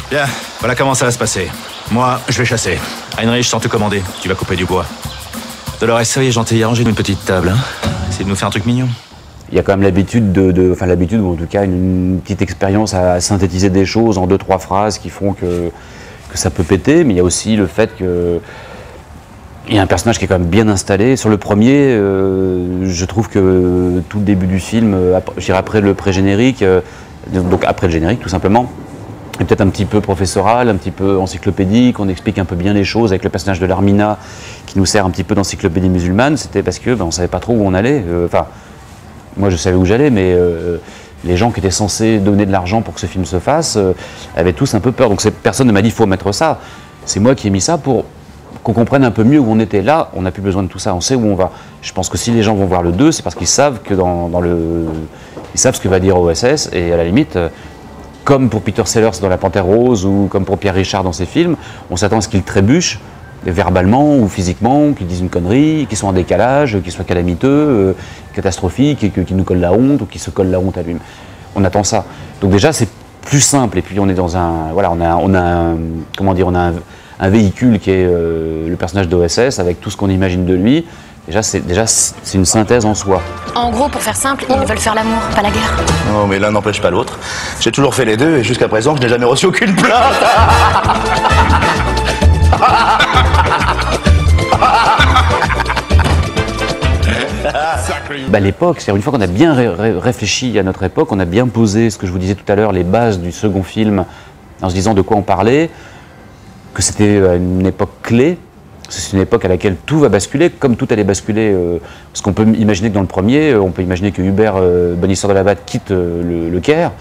Bien, voilà comment ça va se passer. Moi, je vais chasser. Heinrich, sans te commander, tu vas couper du bois. Dolores, soyez gentil, arrangez-nous une petite table. Hein. Essayez de nous faire un truc mignon. Il y a quand même l'habitude enfin l'habitude ou en tout cas une petite expérience à synthétiser des choses en 2-3 phrases qui font que ça peut péter, mais il y a aussi le fait que il y a un personnage qui est quand même bien installé. Sur le premier, je trouve que tout le début du film, je dirais après le pré-générique, donc après le générique tout simplement, est peut-être un petit peu professoral, un petit peu encyclopédique, on explique un peu bien les choses avec le personnage de l'Armina qui nous sert un petit peu d'encyclopédie musulmane. C'était parce que on ne savait pas trop où on allait. Enfin, moi je savais où j'allais, mais les gens qui étaient censés donner de l'argent pour que ce film se fasse avaient tous un peu peur. Donc cette personne ne m'a dit il faut mettre ça. C'est moi qui ai mis ça pour qu'on comprenne un peu mieux où on était. Là, on n'a plus besoin de tout ça, on sait où on va. Je pense que si les gens vont voir le 2, c'est parce qu'ils savent que ils savent ce que va dire OSS, et à la limite, comme pour Peter Sellers dans La Panthère Rose ou comme pour Pierre Richard dans ses films, on s'attend à ce qu'ils trébuchent verbalement ou physiquement, qu'ils disent une connerie, qu'ils soient en décalage, qu'ils soient calamiteux, catastrophiques, et qu'ils nous collent la honte ou qu'ils se collent la honte à lui-même. On attend ça. Donc déjà, c'est plus simple. Et puis on est dans un, voilà, on a un véhicule qui est le personnage d'OSS avec tout ce qu'on imagine de lui. Déjà, c'est une synthèse en soi. En gros, pour faire simple, ils veulent faire l'amour, pas la guerre. Oh, mais l'un n'empêche pas l'autre. J'ai toujours fait les deux et jusqu'à présent, je n'ai jamais reçu aucune plainte. L'époque, c'est-à-dire une fois qu'on a bien réfléchi à notre époque, on a bien posé, ce que je vous disais tout à l'heure, les bases du second film, en se disant de quoi on parlait, que c'était une époque clé. C'est une époque à laquelle tout va basculer, comme tout allait basculer. Parce qu'on peut imaginer que dans le premier, on peut imaginer que Hubert Bonisseur de la Batte quitte le Caire,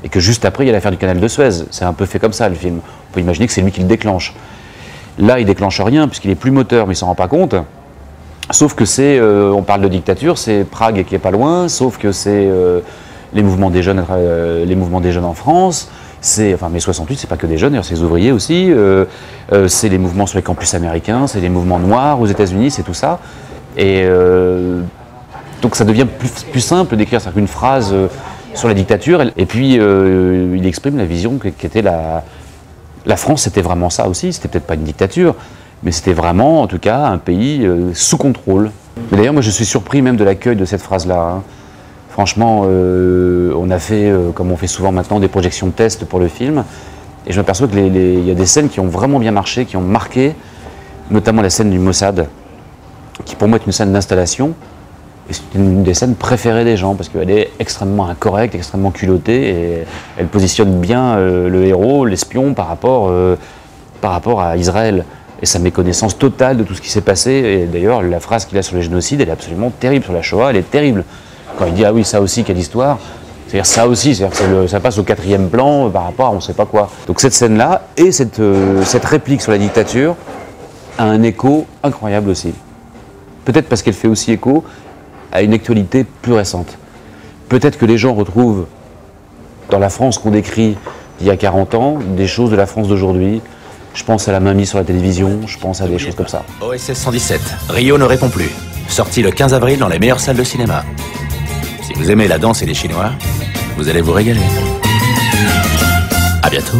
et que juste après, il y a l'affaire du canal de Suez. C'est un peu fait comme ça, le film. On peut imaginer que c'est lui qui le déclenche. Là, il déclenche rien, puisqu'il est plus moteur, mais il s'en rend pas compte. Sauf que c'est, on parle de dictature, c'est Prague qui est pas loin, sauf que c'est les mouvements des jeunes en France. Enfin, mai 68, c'est pas que des jeunes, c'est les ouvriers aussi. C'est les mouvements sur les campus américains, c'est les mouvements noirs aux États-Unis, c'est tout ça. Et donc ça devient plus simple d'écrire qu'une phrase sur la dictature. Et puis il exprime la vision qu'était la France. C'était vraiment ça aussi. C'était peut-être pas une dictature, mais c'était vraiment, en tout cas, un pays sous contrôle. Mais d'ailleurs, moi, je suis surpris même de l'accueil de cette phrase-là. Hein. Franchement, on a fait, comme on fait souvent maintenant, des projections de test pour le film. Et je m'aperçois qu'il y a des scènes qui ont vraiment bien marché, qui ont marqué, notamment la scène du Mossad, qui pour moi est une scène d'installation. Et c'est une des scènes préférées des gens, parce qu'elle est extrêmement incorrecte, extrêmement culottée, et elle positionne bien le héros, l'espion, par rapport à Israël. Et sa méconnaissance totale de tout ce qui s'est passé. Et d'ailleurs, la phrase qu'il a sur les génocides, elle est absolument terrible. Sur la Shoah, elle est terrible. Quand il dit « Ah oui, ça aussi, quelle histoire !» C'est-à-dire ça aussi, ça passe au 4e plan par rapport à on ne sait pas quoi. Donc cette scène-là et cette réplique sur la dictature a un écho incroyable aussi. Peut-être parce qu'elle fait aussi écho à une actualité plus récente. Peut-être que les gens retrouvent dans la France qu'on décrit d'il y a 40 ans des choses de la France d'aujourd'hui. Je pense à la mainmise sur la télévision, je pense à des choses comme ça. OSS 117, Rio ne répond plus. Sorti le 15 avril dans les meilleures salles de cinéma. Si vous aimez la danse et les Chinois, vous allez vous régaler. À bientôt.